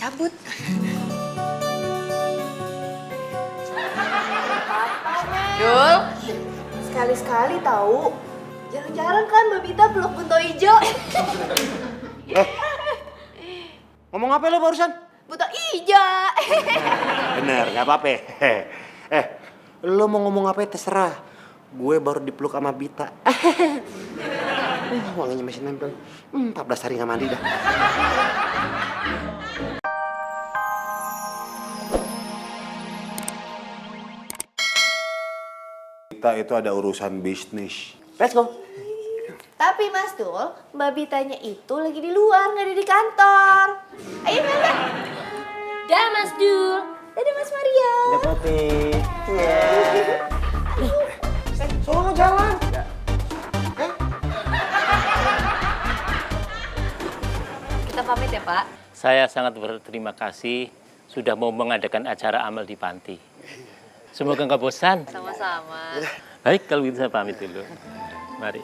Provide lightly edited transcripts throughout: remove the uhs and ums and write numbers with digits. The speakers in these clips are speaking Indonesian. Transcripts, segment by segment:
cabut. Dul, Sekali-sekali tahu. Jarang-jarang kan Mbak Bita peluk Bunto Ijo. Ngomong apa lo barusan? Bunto Ijo. Bener, gak apa-apa. Lo mau ngomong apa terserah. Gue baru dipeluk sama Bita. Wanginya masih nempel. 14 hari gak mandi dah. Kita itu ada urusan bisnis. Let's go. Tapi Mas Dul, Mbak Bitanya itu lagi di luar, nggak ada di kantor. Ayo Mbak. dah Mas Dul. Dadah Mas Mario. Udah Popi. Sono jalan. Kita pamit ya Pak. Saya sangat berterima kasih sudah mau mengadakan acara amal di panti. Semoga nggak bosan. Sama-sama. Baik, kalau gitu saya pamit dulu. Mari.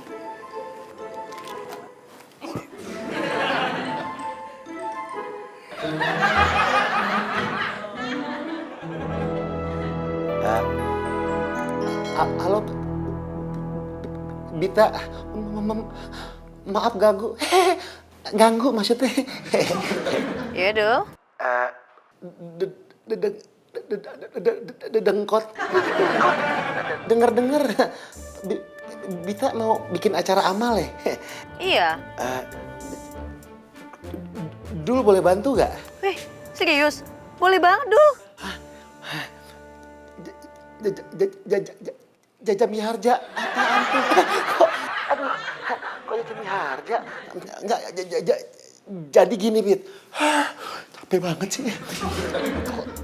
Halo, Bita. Maaf ganggu. Ganggu maksudnya. Iya Dul. Dengkot. Dengar. Bita mau bikin acara amal ya? Iya. Dul boleh bantu gak? Wih, serius? Boleh banget Dul. Jajam Miharja. Apaan tuh? Kok Jajam Miharja? Enggak, jadi gini, Bit. Capek banget sih.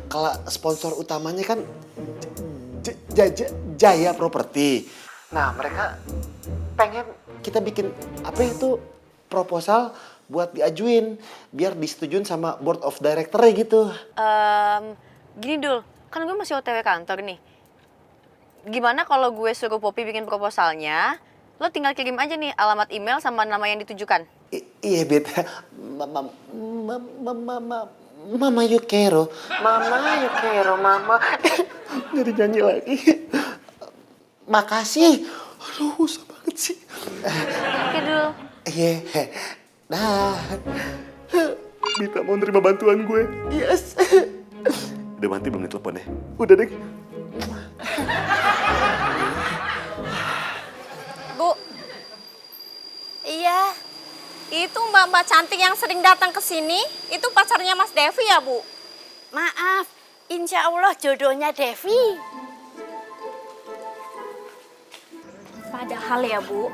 Kalau sponsor utamanya kan Jaya Properti. Nah, mereka pengen kita bikin apa itu proposal buat diajuin biar disetujuin sama board of director gitu. Gini Dul, kan gue masih OTW kantor nih. Gimana kalau gue suruh Poppy bikin proposalnya, lo tinggal kirim aja nih alamat email sama nama yang ditujukan. Iya, Bet. Mama Yukero. Mama. Jadi nyanyi lagi. Makasih. Aduh, susah banget sih. Oke Dul. Iya. Dah. Bita mau nerima bantuan gue. Yes. Udah mati belum nih teleponnya? Udah deh. Bu, iya, itu mbak-mbak cantik yang sering datang ke sini, itu pacarnya Mas Devi ya, Bu? Maaf, insya Allah jodohnya Devi. Padahal ya Bu,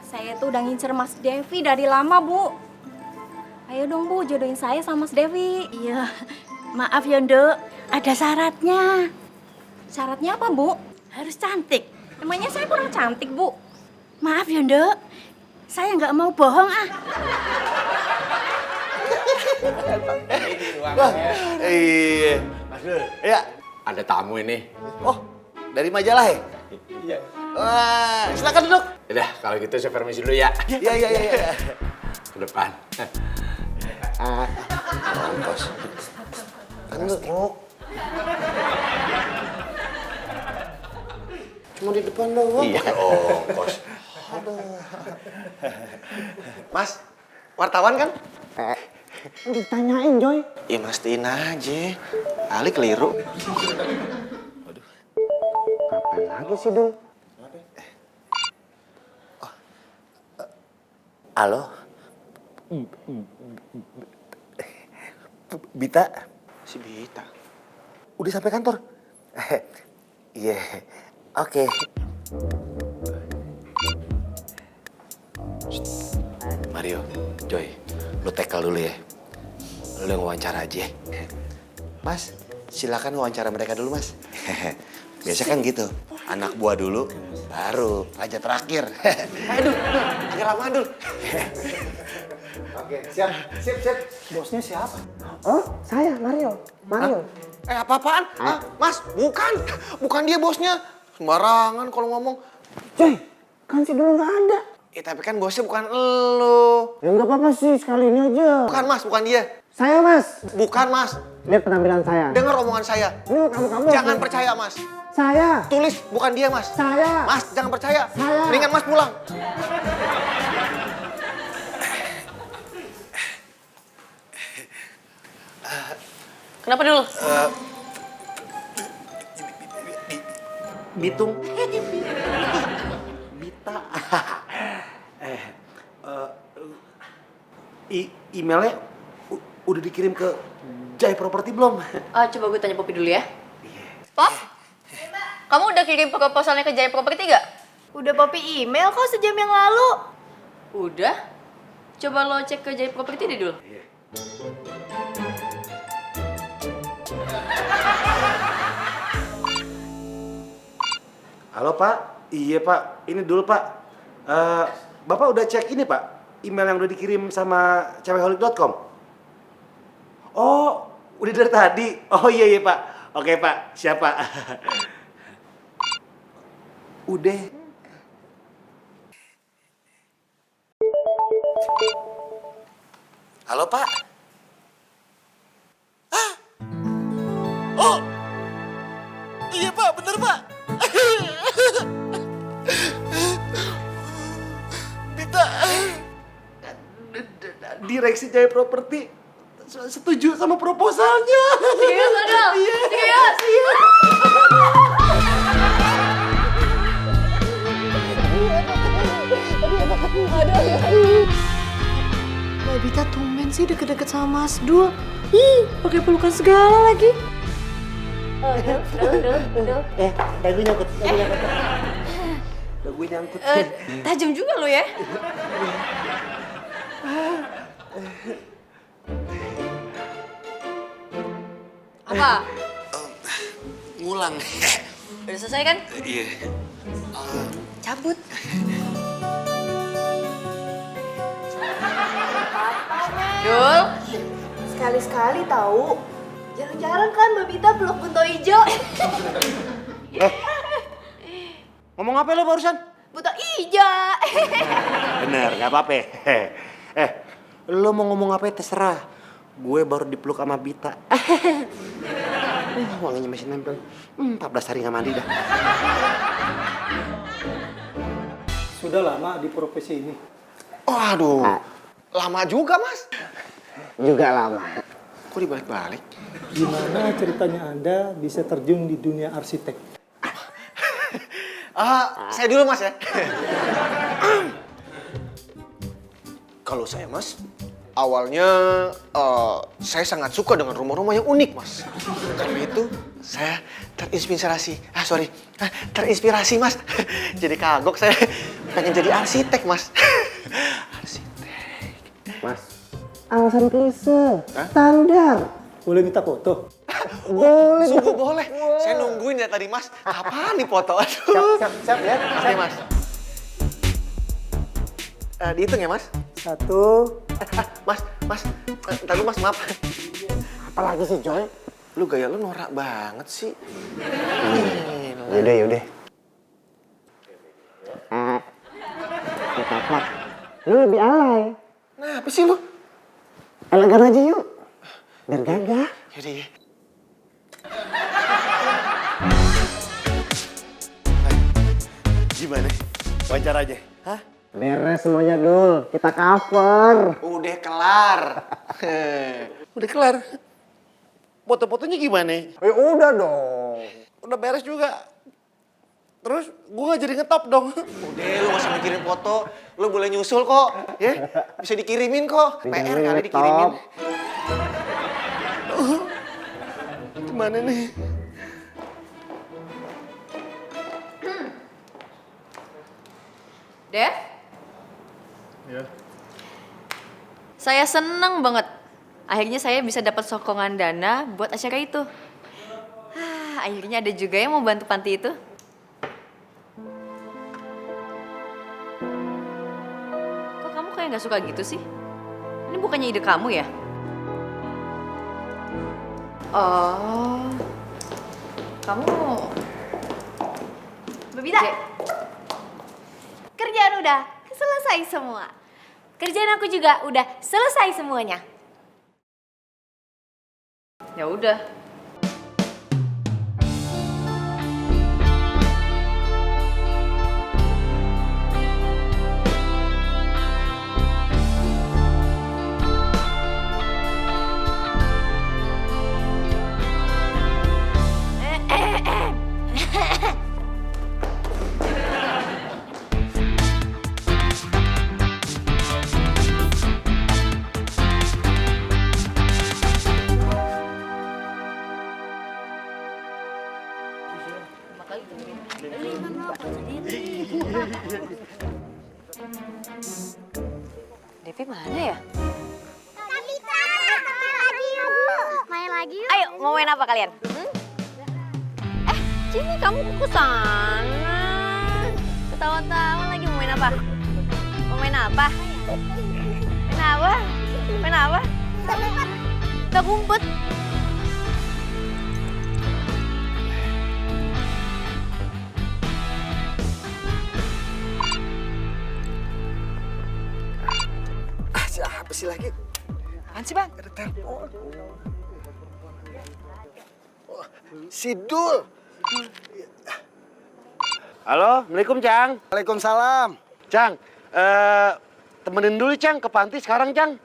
saya tuh udah ngincer Mas Devi dari lama Bu. Ayo dong Bu, jodohin saya sama Mas Devi. Iya, maaf ya Nduk, ada syaratnya. Syaratnya apa Bu? Harus cantik. Emangnya saya kurang cantik Bu? Maaf ya Nduk, saya nggak mau bohong ah. Iya. Mas Dul, Iya. ada tamu ini. Oh, dari majalah ya? Iya. Wah, silakan duduk. Udah, kalau gitu saya permisi dulu ya. Iya. Ke depan. Ongkos. Kan stroke. Cuma di depan doang. Iya, ongkos. Mas, wartawan kan? Ditanyain, Joy. Ya mastiin aja. Ali keliru. Kapan lagi sih, Dul? Halo? Bita? Si Bita? Udah sampai kantor? Iya, oke. Mario, Joy, lu tackle dulu ya. Lu yang wawancara aja. Mas, silakan wawancara mereka dulu, Mas. Biasa kan gitu. Anak buah dulu, baru raja terakhir. Aduh, agak lama dulu. Oke, siap. Bosnya siapa? Oh, saya, Mario. Apaan? Mas, bukan dia bosnya. Sembarangan kalau ngomong. Joy, kan si Dul nggak ada. Tapi kan bosnya bukan elu. Ya nggak apa-apa sih, sekali ini aja. Bukan Mas, bukan dia. Saya mas. Bukan mas. Lihat penampilan saya. Dengar omongan saya. Ini kamu. Jangan percaya mas. Saya. Tulis bukan dia mas. Saya. Mas jangan percaya. Saya. Mendingan mas pulang. Kenapa dulu? Bitung. Bita. Emailnya udah dikirim ke Jai Property belum? Coba gue tanya Popi dulu ya. Pop? Kamu udah kirim proposalnya ke Jaya Property gak? Udah Popi email kok sejam yang lalu. Udah. Coba lo cek ke Jaya Property deh dulu. Halo Pak, iya Pak, ini dulu Pak. Bapak udah cek ini Pak, email yang udah dikirim sama cewekholik.com? Oh, udah dari tadi? Oh iya Pak, oke Pak, siap Pak. Udah. Halo Pak. Oh, iya Pak, bener Pak. Bita, direksi Jaya Property setuju sama proposalnya. Serius, Adel? Iya. Serius? Mbak Bita tumben sih deket-deket sama Mas Dul. Ih, pakai pelukan segala lagi. Dagu nyangkut. Dagu nyangkut. Tajam juga lo ya. Apa? Ngulang. Udah selesai kan? Iya. Cabut. Dul. Sekali-sekali tahu. Jarang-jarang kan Mbak Bita peluk bunto hijau. Ngomong apa lo barusan? Bunto hijau. Bener, gak apa-apa. Lo mau ngomong apa ya terserah. Gue baru dipeluk sama Bita. Wanginya masih nempel. 14 hari gak mandi dah. Sudah lama di profesi ini. Oh, aduh. Lama juga, Mas. Juga lama. Kok dibalik-balik? Gimana ceritanya Anda bisa terjun di dunia arsitek? Saya dulu, Mas ya. Kalau saya, Mas, awalnya saya sangat suka dengan rumah-rumah yang unik, Mas. Karena itu saya terinspirasi, Mas. Jadi kagok saya pengen jadi arsitek, Mas. Mas, alasan klise, standar. Boleh minta foto? Boleh. Sungguh boleh. Saya nungguin ya tadi, Mas. Kapan nih foto? Aduh. Siap ya. Oke, Mas. Dihitung ya, Mas? 1. Mas. Ntar dulu, Mas, maaf. Apalagi sih, Joy? Lu gaya lu norak banget sih. Yaudah. Ketat. Lu lebih alay. Nah, apa sih lu? Elegan aja yuk. Biar gagah. Yaudah ya. Gimana? Wawancara aja. Hah? Beres semuanya, Dul. Kita cover. Udah kelar. Udah kelar. Foto-fotonya gimana? Udah dong. Udah beres juga. Terus gue gak jadi ngetop dong. Udah, lu gak usah mikirin foto. Lu boleh nyusul kok. Ya, bisa dikirimin kok. PR kali dikirimin. Gimana nih? Dev? Ya. Saya seneng banget. Akhirnya saya bisa dapat sokongan dana buat acara itu. Akhirnya ada juga yang mau bantu panti itu. Kok kamu kayak nggak suka gitu sih? Ini bukannya ide kamu ya? Oh, kamu... Mbak Bita. Kerjaan udah selesai semua. Kerjaan aku juga udah selesai semuanya. Ya udah. Devi mana ya? Main lagi yuk. Ayo, mau main apa kalian? Cini kamu ke sana. Ketawa-tawa lagi mau main apa? Mau main apa? Main apa? Main apa? Kita kumpet. Siapa sih lagi? Apaan sih, Bang? Ada telepon. Oh, si Dul. Halo, Assalamualaikum, Cang. Waalaikumsalam. Cang, temenin dulu, Cang, ke panti sekarang, Cang.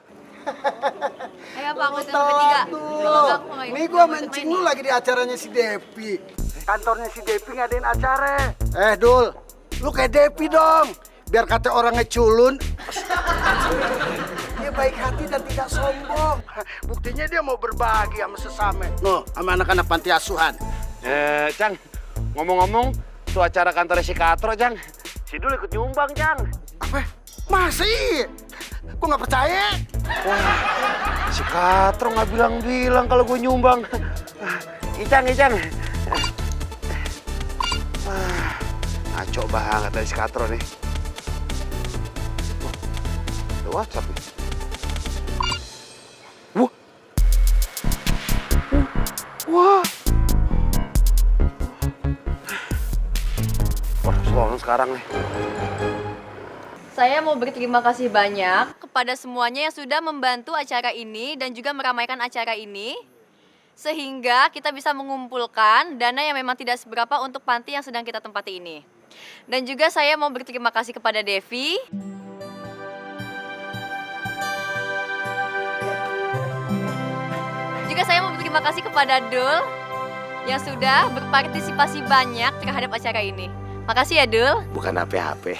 Ayo Pak, aku bertiga. Nih gua mancing lu lagi di acaranya si Depi. Kantornya si Depi ngadain acara. Dul, lu kayak Depi dong. Biar kata orang ngeculun. Dia baik hati dan tidak sombong. Buktinya dia mau berbagi sama sesama. No, sama anak-anak panti asuhan. Cang, ngomong-ngomong, tuh acara kantor si Katro, Cang. Si Dul ikut nyumbang, Cang. Apa? Masih? Gua nggak percaya. Wah, si Katro nggak bilang-bilang kalau gue nyumbang. Icang. Wah, ngaco banget dari si Katro nih. Ada WhatsApp nih. Wah. Wah, slow sekarang nih. Saya mau berterima kasih banyak kepada semuanya yang sudah membantu acara ini dan juga meramaikan acara ini. Sehingga kita bisa mengumpulkan dana yang memang tidak seberapa untuk panti yang sedang kita tempati ini. Dan juga saya mau berterima kasih kepada Devi. Juga saya mau berterima kasih kepada Dul yang sudah berpartisipasi banyak terhadap acara ini. Makasih ya, Dul. Bukan apa-apa.